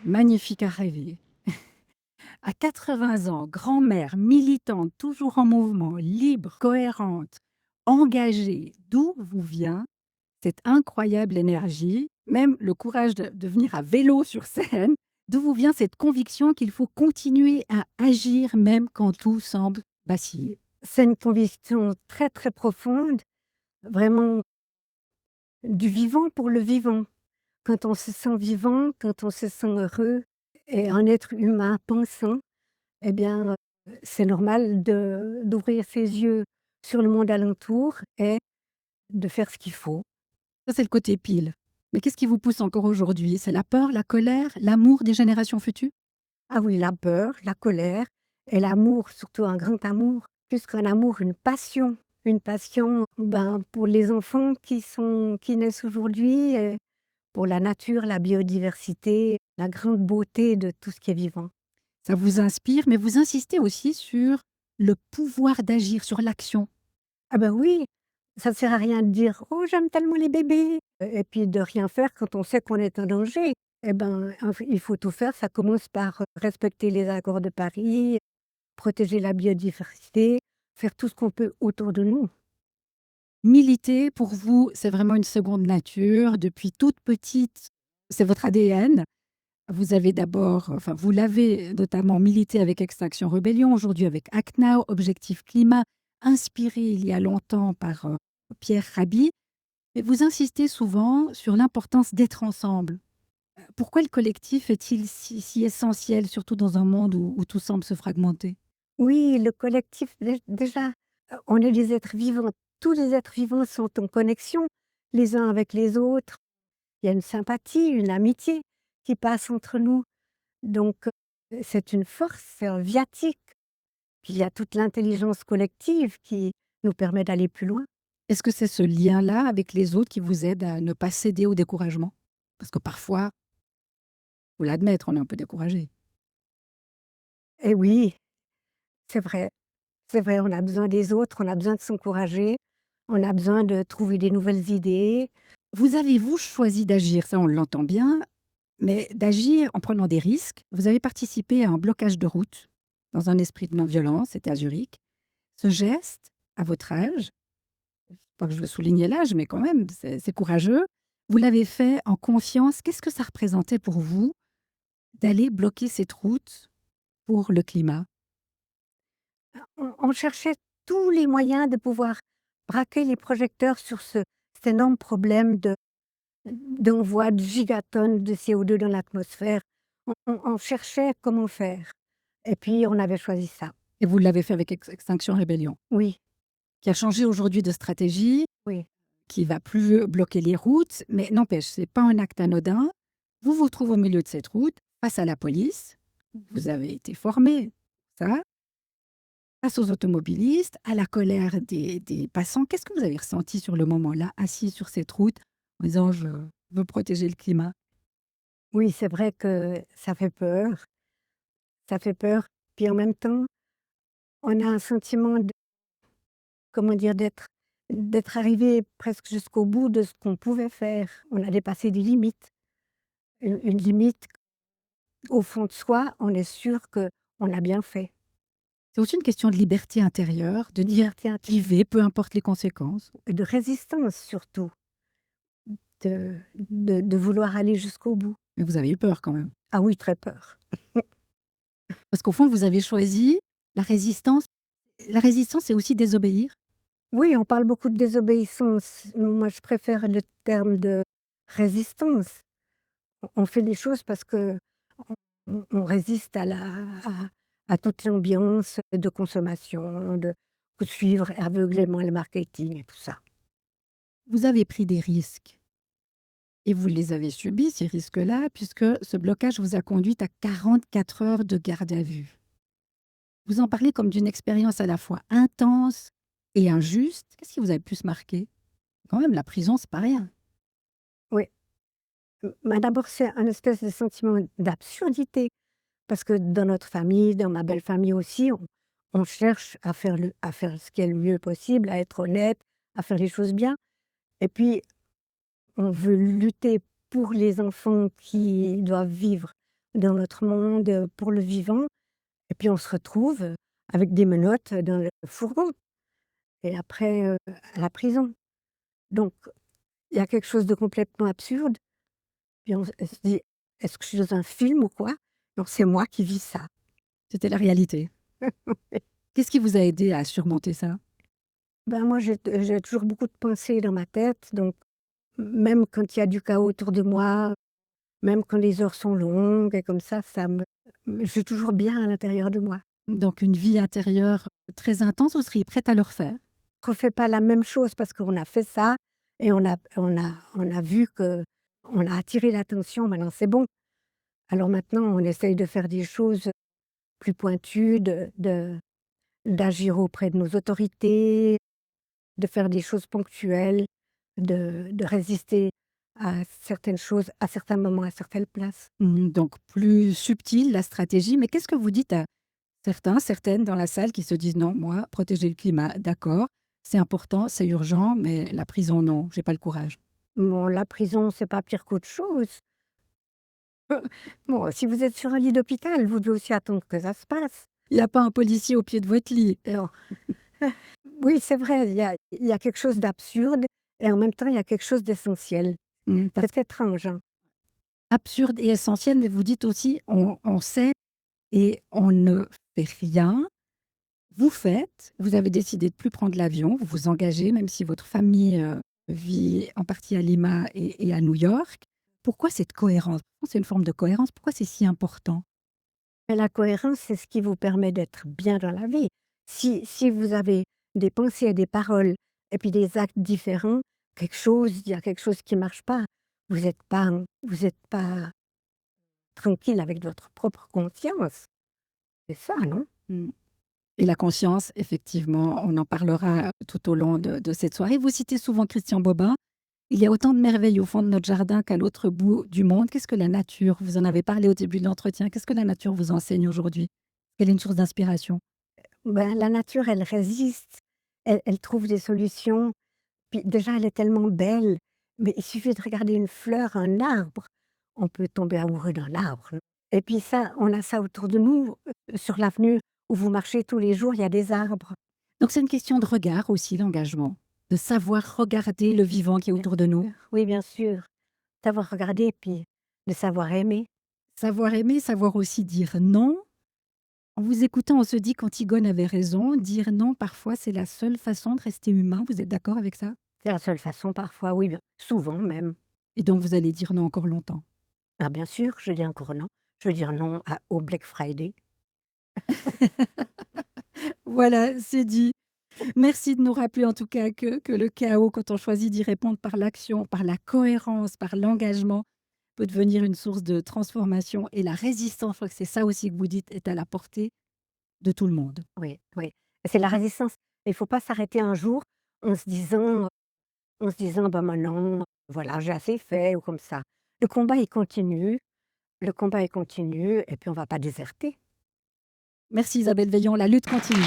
Magnifique à rêver. À 80 ans, grand-mère, militante, toujours en mouvement, libre, cohérente, engagée, d'où vous vient cette incroyable énergie, même le courage de venir à vélo sur scène? D'où vous vient cette conviction qu'il faut continuer à agir même quand tout semble vaciller? C'est une conviction très, très profonde, vraiment du vivant pour le vivant. Quand on se sent vivant, quand on se sent heureux et un être humain pensant, eh bien, c'est normal d'ouvrir ses yeux sur le monde alentour et de faire ce qu'il faut. Ça, c'est le côté pile. Mais qu'est-ce qui vous pousse encore aujourd'hui? C'est la peur, la colère, l'amour des générations futures? Ah oui, la peur, la colère et l'amour, surtout un grand amour, plus qu'un amour, une passion, ben, pour les enfants qui naissent aujourd'hui, et pour la nature, la biodiversité, la grande beauté de tout ce qui est vivant. Ça vous inspire, mais vous insistez aussi sur le pouvoir d'agir, sur l'action. Ah ben oui, ça ne sert à rien de dire: «Oh, j'aime tellement les bébés» et puis de rien faire quand on sait qu'on est en danger. Eh ben, il faut tout faire. Ça commence par, respecter les accords de Paris, protéger la biodiversité, faire tout ce qu'on peut autour de nous. Militer, pour vous, c'est vraiment une seconde nature. Depuis toute petite, c'est votre ADN. Vous avez d'abord, enfin, vous l'avez notamment milité avec Extinction Rebellion, aujourd'hui avec Act Now, Objectif Climat, inspiré il y a longtemps par Pierre Rabhi. Mais vous insistez souvent sur l'importance d'être ensemble. Pourquoi le collectif est-il si essentiel, surtout dans un monde où tout semble se fragmenter? Oui, le collectif, déjà, on est des êtres vivants. Tous les êtres vivants sont en connexion les uns avec les autres. Il y a une sympathie, une amitié qui passe entre nous. Donc, c'est une force, c'est un viatique. Puis il y a toute l'intelligence collective qui nous permet d'aller plus loin. Est-ce que c'est ce lien-là avec les autres qui vous aide à ne pas céder au découragement? Parce que parfois, faut l'admettre, on est un peu découragé. Et oui, c'est vrai, c'est vrai, on a besoin des autres, on a besoin de s'encourager, on a besoin de trouver des nouvelles idées. Vous avez, vous, choisi d'agir, ça on l'entend bien, mais d'agir en prenant des risques. Vous avez participé à un blocage de route dans un esprit de non-violence, c'était à Zurich. Ce geste, à votre âge, pas que je veux souligner l'âge, mais quand même, c'est courageux. Vous l'avez fait en confiance. Qu'est-ce que ça représentait pour vous d'aller bloquer cette route pour le climat? On cherchait tous les moyens de pouvoir braquer les projecteurs sur cet énorme problème d'envoi de gigatonnes de CO2 dans l'atmosphère. On cherchait comment faire et puis on avait choisi ça. Et vous l'avez fait avec Extinction Rebellion, Oui, qui a changé aujourd'hui de stratégie, oui. qui va plus bloquer les routes, mais n'empêche, c'est pas un acte anodin. Vous vous trouvez au milieu de cette route, face à la police. Vous avez été formé, ça, face aux automobilistes, à la colère des passants. Qu'est-ce que vous avez ressenti sur le moment-là, assis sur cette route, en disant: «Je veux protéger le climat»? Oui, c'est vrai que ça fait peur, puis en même temps, on a un sentiment de comment dire? D'être arrivé presque jusqu'au bout de ce qu'on pouvait faire. On a dépassé des limites. Une limite, au fond de soi, on est sûr qu'on a bien fait. C'est aussi une question de liberté intérieure, de dire: Liberté «J'y intérieure vais, peu importe les conséquences». et de résistance surtout, de vouloir aller jusqu'au bout. Mais vous avez eu peur quand même. Ah oui, très peur. Parce qu'au fond, vous avez choisi la résistance. La résistance, c'est aussi désobéir. Oui, on parle beaucoup de désobéissance. Moi, je préfère le terme de résistance. On fait les choses parce qu'on on résiste à toute l'ambiance de consommation, de suivre aveuglément le marketing et tout ça. Vous avez pris des risques et vous les avez subis, ces risques-là, puisque ce blocage vous a conduite à 44 heures de garde à vue. Vous en parlez comme d'une expérience à la fois intense et injuste. Qu'est-ce qui vous a le plus marqué? Quand même, la prison, c'est pas rien. Oui, bah, d'abord, c'est un espèce de sentiment d'absurdité parce que dans notre famille, dans ma belle famille aussi, on cherche à faire ce qui est le mieux possible, à être honnête, à faire les choses bien et puis on veut lutter pour les enfants qui doivent vivre dans notre monde, pour le vivant et puis on se retrouve, avec des menottes dans le fourgon et après, à la prison. Donc il y a quelque chose de complètement absurde, puis on se dit: «Est-ce que je suis dans un film ou quoi?» Non, c'est moi qui vis ça. C'était la réalité. Qu'est-ce qui vous a aidé à surmonter ça? Ben, moi, j'ai toujours beaucoup de pensées dans ma tête, donc même quand il y a du chaos autour de moi, même quand les heures sont longues et comme ça je suis toujours bien à l'intérieur de moi. Donc une vie intérieure très intense, vous seriez prête à le refaire? Je refais pas la même chose parce qu'on a fait ça et on a vu qu'on a attiré l'attention, maintenant c'est bon. Alors maintenant, on essaye de faire des choses plus pointues, d'agir auprès de nos autorités, de faire des choses ponctuelles, de résister à certaines choses, à certains moments, à certaines places. Donc plus subtile la stratégie, mais qu'est-ce que vous dites à certains, certaines dans la salle qui se disent: «Non, moi, protéger le climat, d'accord, c'est important, c'est urgent, mais la prison, non, j'ai pas le courage». Bon, la prison, c'est pas pire qu'autre chose. Bon, si vous êtes sur un lit d'hôpital, vous devez aussi attendre que ça se passe. Il y a pas un policier au pied de votre lit. Alors, oui, c'est vrai, il y a quelque chose d'absurde et en même temps, il y a quelque chose d'essentiel. Parce C'est étrange, hein. absurde et essentiel, mais vous dites aussi: «On sait et on ne fait rien». Vous faites, vous avez décidé de plus prendre l'avion, vous vous engagez, même si votre famille, vit en partie à Lima et à New York. Pourquoi cette cohérence? C'est une forme de cohérence, pourquoi c'est si important? Mais la cohérence, c'est ce qui vous permet d'être bien dans la vie. Si vous avez des pensées et des paroles et puis des actes différents, il y a quelque chose qui marche pas. Vous êtes pas tranquille avec votre propre conscience. C'est ça, non? Mmh. Et la conscience, effectivement, on en parlera tout au long de cette soirée. Vous citez souvent Christian Bobin. Il y a autant de merveilles au fond de notre jardin qu'à l'autre bout du monde. Qu'est-ce que la nature, vous en avez parlé au début de l'entretien, qu'est-ce que la nature vous enseigne aujourd'hui? Quelle est une source d'inspiration? Ben, la nature, elle résiste, elle trouve des solutions. Puis déjà, elle est tellement belle, mais il suffit de regarder une fleur, un arbre, on peut tomber amoureux d'un arbre. Et puis ça, on a ça autour de nous, sur l'avenue où vous marchez tous les jours, il y a des arbres. Donc c'est une question de regard aussi, l'engagement, de savoir regarder le vivant qui est Bien autour de nous. sûr. Oui, bien sûr. Savoir regarder, puis de savoir aimer. Savoir aimer, savoir aussi dire non. En vous écoutant, on se dit qu'Antigone avait raison. Dire non, parfois, c'est la seule façon de rester humain. Vous êtes d'accord avec ça? C'est la seule façon parfois, oui, bien souvent même. Et donc, vous allez dire non encore longtemps. Ah bien sûr, je dis encore non. Je veux dire non au Black Friday. Voilà, c'est dit. Merci de nous rappeler en tout cas que le chaos, quand on choisit d'y répondre par l'action, par la cohérence, par l'engagement, peut devenir une source de transformation et la résistance, je crois que c'est ça aussi que vous dites, est à la portée de tout le monde. Oui, oui. C'est la résistance. Il ne faut pas s'arrêter un jour en se disant «Bah, maintenant, voilà, j'ai assez fait» ou comme ça. Le combat, il continue, le combat, il continue et puis on ne va pas déserter. Merci Isabelle Veillon, la lutte continue.